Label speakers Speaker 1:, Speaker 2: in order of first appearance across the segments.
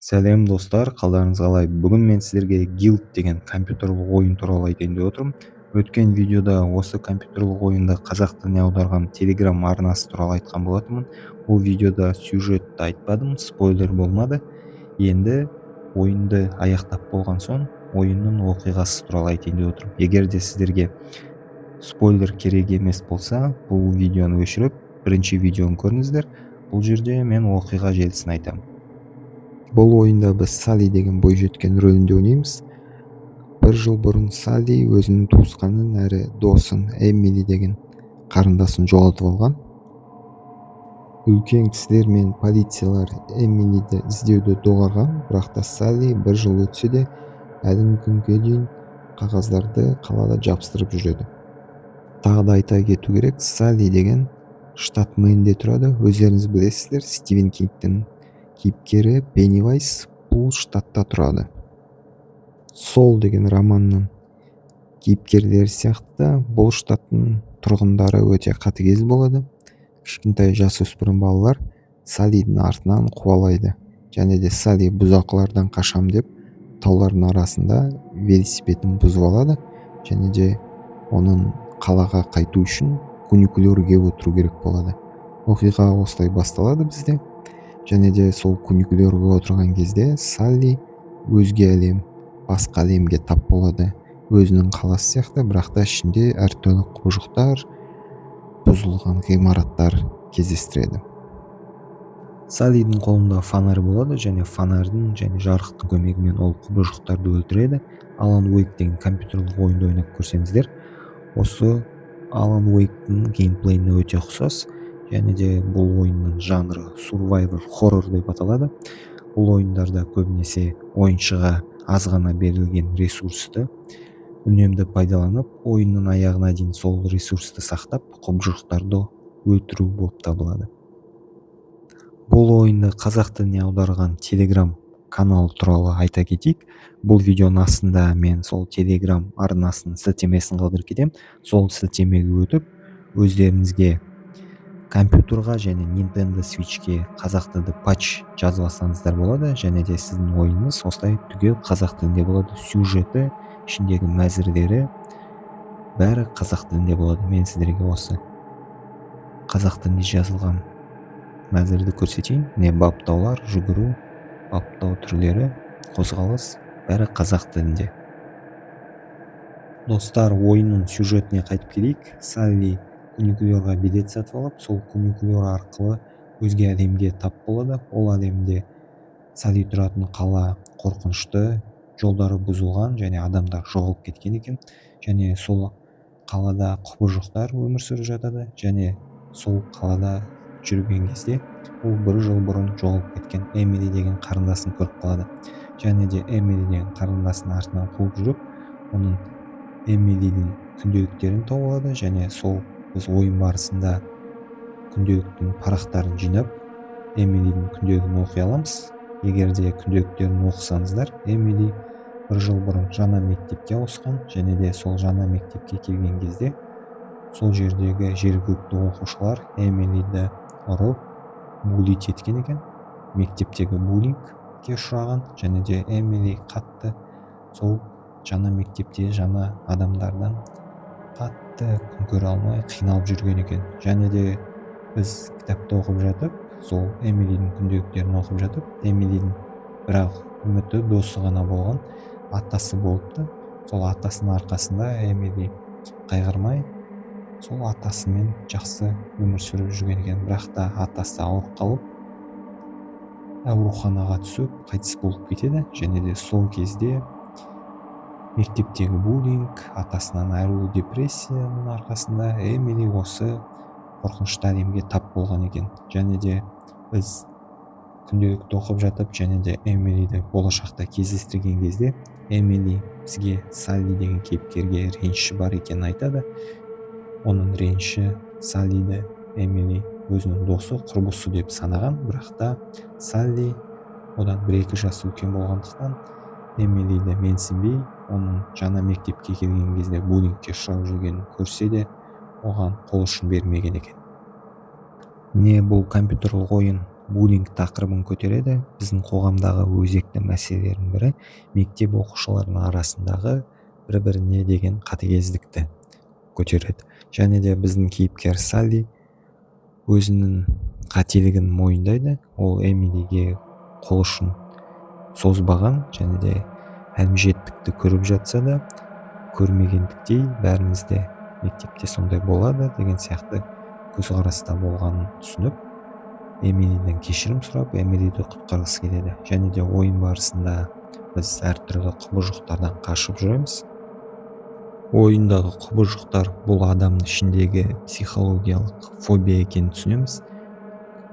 Speaker 1: Сәлем достар, қалдарыңыз қалай? Бүгін мен сіздерге Guild деген компьютерлік ойын туралы айтайын деп отырмын. Өткен видеода осы компьютерлік ойынды қазақ тіліне аударған Telegram арнасы туралы айтқан болатынмын. Бұл видеода сюжетті айтпадым, спойлер болмады. Енді ойынды аяқтап болған соң, ойынның оқиғасы туралы айтайын деп отырмын. Егер де сіздерге спойлер керек емес болса, бұл видеоны өшіріп, бірінші видеоны көріңіздер. Бұл жерде мен оқиға желісін айтамын. Бұл ойында біз Салли деген бойжеткен рөлінде ойнаймыз. Бір жыл бұрын Салли өзінің туысқанын әрі досын Эмили деген қарындасын жоғалтып алған. Үлкен кісілер мен полициялар Эмилиді іздеуді доғарған, бірақ та Салли бір жыл өтсе де әлі күнге дейін қағаздарды қалада жабыстырып жүреді. Тағы да айта кету керек, Салли деген штат Мэнде тұрады. Өздеріңіз білесіздер, Стивен Кингтің кейіпкері Пеннивайз бұл штатта тұрады. Сол деген романның кейіпкерлері сияқты бұл штаттың тұрғындары өте қатыгез болады. Кішкентай жасөспірім балалар Саллидің артынан қуалайды. Және де Салли бұзақылардан қашам деп таулардың арасында велосипедін бұзып алады. Және де оның қалаға қайту үшін күникулерге отыру керек болады. Оқиға осылай басталады бізде. Және де сол күникулерге отырған кезде Салли өзге әлем, басқа әлемге тап болады. Өзінің қаласы сияқты, бірақ та ішінде әртүрлі құбыжықтар, бұзылған ғимараттар кездестіреді. Саллидің қолында фонарь болады, және фонарьдың және жарықтың көмегімен ол құбыжықтарды өлтіреді. Alan Wake деген компьютерлік ойынды ойнап көрсеңіздер, осы Alan Wake'дің геймплейіне өте ұқсас. Және де бұл ойынның жанры survivor horror деп аталады. Бұл ойындарда көбінесе ойыншыға аз ғана берілген ресурсты үнемді пайдаланып, ойынның аяғына дейін сол ресурсты сақтап, құбыжықтарды өлтіру болып табылады. Бұл ойынды қазақ тіліне аударған Telegram каналы туралы айта кетейік. Бұл видеоның астында мен сол Telegram арнасының сілтемесін қалдырып кетемін. Сол сілтемеге өтіп, өздеріңізге компьютерға және Nintendo Switch'ке қазақ тілді патч жазып алсаңыздар болады. Және де сіздің ойыныңыз осылай түгел қазақ тілінде болады. Сюжеті, ішіндегі мәзірлері бәрі қазақ тілінде болады. Мен сіздерге осы қазақ тілінде жазылған мәзірді көрсетейін. Не баптаулар, жүгіру, баптау түрлері, қозғалыс бәрі қазақ тілінде. Достар, ойынның сюжетіне қайтып келейік. Салли күникулерға билет сатып алып, сол күникулер арқылы өзге әлемге тап болады. Ол әлемде Салли тұратын қала қорқынышты, жолдары бұзылған және адамдар жоғалып кеткен екен. Және сол қалада құбыжықтар өмір сүріп жатады. Және сол қалада жүрген кезде ол бір жыл бұрын жоғалып кеткен Эмили деген қарындасын көріп қалады. Және де Эмили деген қарындасын артынан қуып жүріп, оның Эмилидің күнделіктерін тауып алады. Және сол біз ойын барысында күнделіктің парақтарын жинап, Эмилидің күнделігін оқи аламыз. Егер де күнделіктерін оқысаңыздар, Эмили бір жыл бұрын жаңа мектепке ауысқан, және де сол жаңа мектепке келген кезде сол жердегі жергілікті оқушылар Эмилиді ұрып, булить еткен екен. Мектептегі буллингке ұшыраған, және де Эмили қатты сол жаңа мектепте жаңа адамдардан қатты күн көре алмай қиналып жүрген екен. Және де біз кітапты оқып жатып, сол Эмилидің күнделіктерін оқып жатып, Эмилидің бірақ үміті досы ғана болған атасы болыпты. Сол атасының арқасында Эмили қайғырмай, сол атасымен жақсы өмір сүріп жүрген екен. Бірақ та атасы ауырып қалып, ауруханаға түсіп, қайтыс болып кетеді. Және де сол кезде мектептегі буллинг, атасынан айырылу, депрессияның арқасында Эмили осы қорқынышты әлемге тап болған екен. Және де біз күнделікті оқып жатып, және де Эмилиді болашақта кездестірген кезде Эмили бізге Салли деген кейіпкерге реніші бар екенін айтады. Оның реніші Саллиді Эмили өзінің досы, құрбысы деп санаған, бірақ та Салли одан 1-2 жас үлкен болғандықтан Эмилиді менсінбей, оның жаңа мектепке келген кезде буллингке ұшырап жүргенін көрсе де, оған қол ұшын бермеген екен. Не бұл компьютерлік ойын буллинг тақырыбын көтереді. Біздің қоғамдағы өзекті мәселелердің бірі мектеп оқушыларының арасындағы бір-біріне деген қатыгездікті көтереді. Және де біздің кейіпкер Салли өзінің қателігін мойындайды. Ол Эмилиге қол ұшын созбаған және де әлімжеттікті көріп жатса да, көрмегендіктей бәрімізде мектепте сондай болады деген сияқты көзқараста болғанын түсініп, Эмилиден кешірім сұрап, Эмилиді құтқарғысы келеді. Және де ойын барысында біз әртүрлі құбыжықтардан қашып жүреміз. Ойындағы құбыжықтар бұл адамның ішіндегі психологиялық фобия екенін түсінеміз.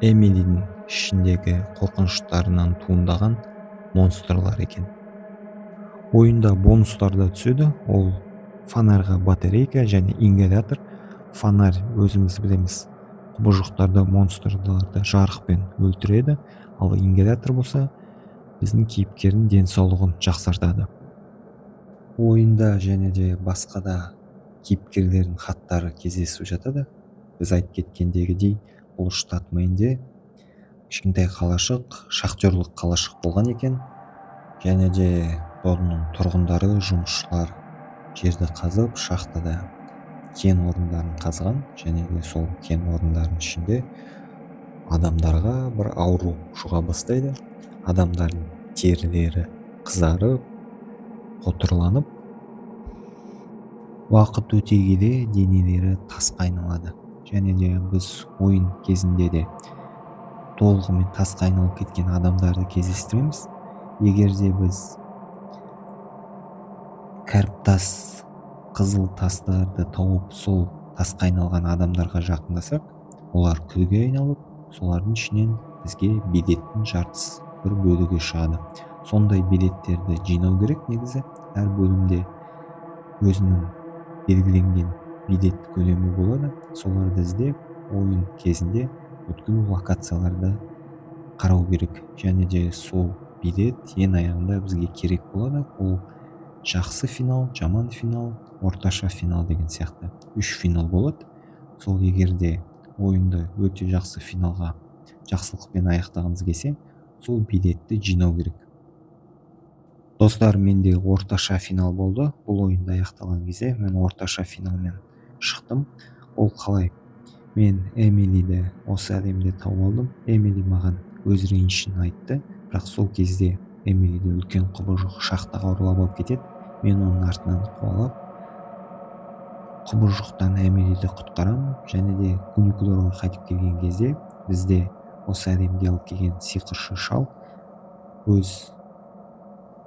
Speaker 1: Эмилидің ішіндегі қорқыныштарынан туындаған монстрлар екен. Ойында бонустар да түседі. Ол фонарьға батарейка және ингалятор. Фонарь өзіміз білеміз, құбыжықтарды, монстрларды жарықпен өлтіреді, ал ингалятор болса біздің кейіпкердің денсаулығын жақсартады. Ойында және де басқа да кейіпкерлердің хаттары кездесіп жатады. Біз айтып кеткендегідей, бұл штат Мэнде кішкентай қалашық, шахтерлік қалашық болған екен. Және де оның тұрғындары, жұмысшылар жерді қазып, шахтада кен орындарын қазған. Және де сол кен орындарының ішінде адамдарға бір ауру жұға бастайды. Адамдардың терілері қызарып, қотырланып, уақыт өте келе денелері тасқа айналады. Және де біз ойын кезінде де толығымен тасқа айналып кеткен адамдарды кездестіреміз. Егер де біз кәріптас, қызыл тастарды тауып, сол тасқа айналған адамдарға жақындасақ, олар күлге айналып, солардың ішінен бізге билеттің жартысы бір бөлігі шығады. Сондай билеттерді жинау керек негізі. Әр бөлімде өзінің белгіленген билет көлемі болады. Соларды іздеп, ойын кезінде бүткіл локацияларды қарау керек. Және де сол билет ең аяғында бізге керек болады. Ол жақсы финал, жаман финал, орташа финал деген сияқты 3 финал болады. Сол егерде ойынды өте жақсы финалға жақсылықпен аяқтағыңыз келсе, сол билетті жинау керек. Достар, менде орташа финал болды. Бұл ойында аяқталған кезде мен орташа финалмен шықтым. Ол қалай? Мен Эмилиді осы әлемде тауып алдым. Эмили маған өз ренішін айтты, бірақ сол кезде Эмилиді үлкен құбыжық шахтаға ұрлап алып кетеді. Мен оның артынан қуалап, құбыжықтан Эмилиді құтқарамын. Және де куникулерға қайтып келген кезде бізде осы әлемге алып келген сиқыршы шал өз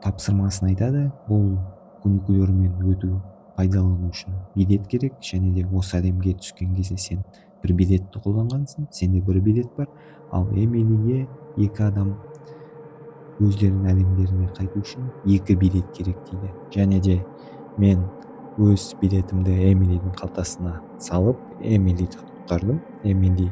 Speaker 1: тапсырмасын айтады. Бұл куникулермен өту пайдалану үшін билет керек. Және де осы әлемге түскен кезде сен бір билетті қолданғансың, сенде бір билет бар, ал Эмилиге 2 адам өздерінің әлемдеріне қайту үшін 2 билет керек дейді. Және де мен өз билетімді Эмилидің қалтасына салып, Эмилиді құтқардым. Эмили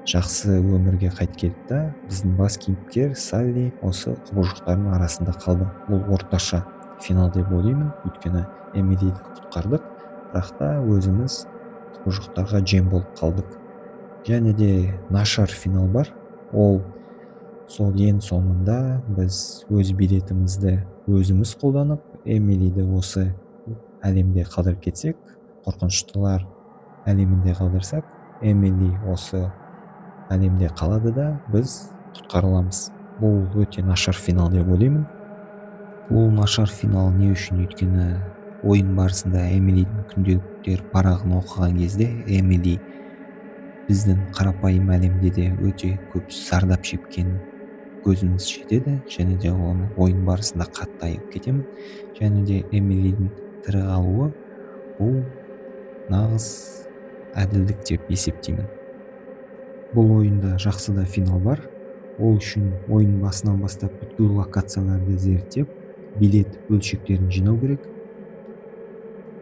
Speaker 1: жақсы өмірге қайтып келді да, біздің бас кейіпкер Салли осы құбыжықтардың арасында қалды. Бұл орташа финал деп ойлаймын, өйткені Эмилиді құтқардық, бірақ та өзіміз құбыжықтарға жем болып қалдық. Және де нашар финал бар. Ол сол ең соңында біз өз билетімізді өзіміз қолданып, Эмилиді осы әлемде қалдырып кетсек, қорқыныштылар әлемінде қалдырсақ, Эмили осы әлемде қалады да біз құтқарыламыз. Бұл өте нашар финал деп ойлаймын. Бұл нашар финал не үшін? Өйткені ойын барысында Эмилидің күнделіктер парағын оқыған кезде Эмили біздің қарапайым әлемде де өте көп зардап шеккен көзіміз жетеді. Және де оны ойын барысында қатты айып кетемін. Және де Эмилидің тірі қалуы бұл нағыз әділдік деп есептеймін. Бұл ойында жақсы да финал бар. Ол үшін ойын басынан бастап бүткіл локацияларды зерттеп, билет бөлшектерін жинау керек.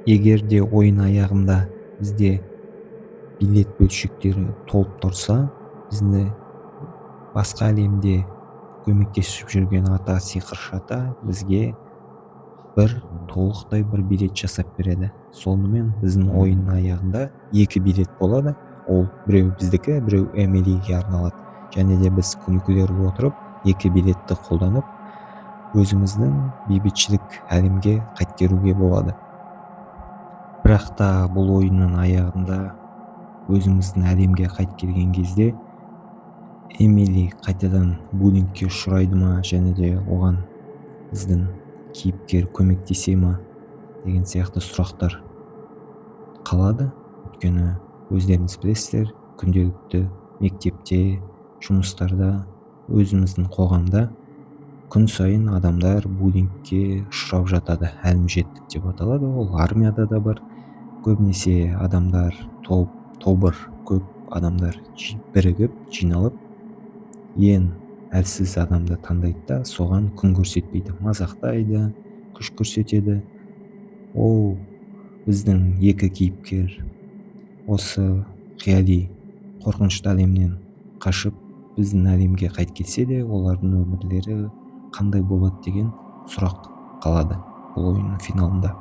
Speaker 1: Егер де ойын аяғында бізде билет бөлшектері толып тұрса, бізді басқа әлемде көмектесіп жүрген ата, сиқыршы ата бізге бір толықтай бір билет жасап береді. Сонымен біздің ойын аяғында 2 билет болады. Ол біреу біздікі, біреу Эмилиге арналады. және де біз күнікілерге отырып екі билетті қолданып өзіміздің бейбітшілік әлемге қайтkeруге болады. Бірақ та бұл ойынның аяғында өзіміздің әлемге қайт келген кезде Эмили қайтадан буллингке ұшырайды ма, және де оған біздің кейіпкер көмектесе ма деген сияқты сұрақтар қалады. Өйткені өздеріңіз білесіздер, күнделікті мектепте, жұмыстарда, өзіміздің қоғамда күн сайын адамдар буллингке ұшырап жатады. Әлімжеттік деп аталады. Ол армияда да бар. Көбінесе адамдар тобыр көп адамдар бірігіп, жиналып, ең әлсіз адамды таңдайды да соған күн көрсетпейді, мазақтайды, күш көрсетеді. Ол біздің екі кейіпкер осы қияли қорқынышты әлемнен қашып біздің әлемге қайт келсе де олардың өмірлері қандай болады деген сұрақ қалады бұл ойынның финалында.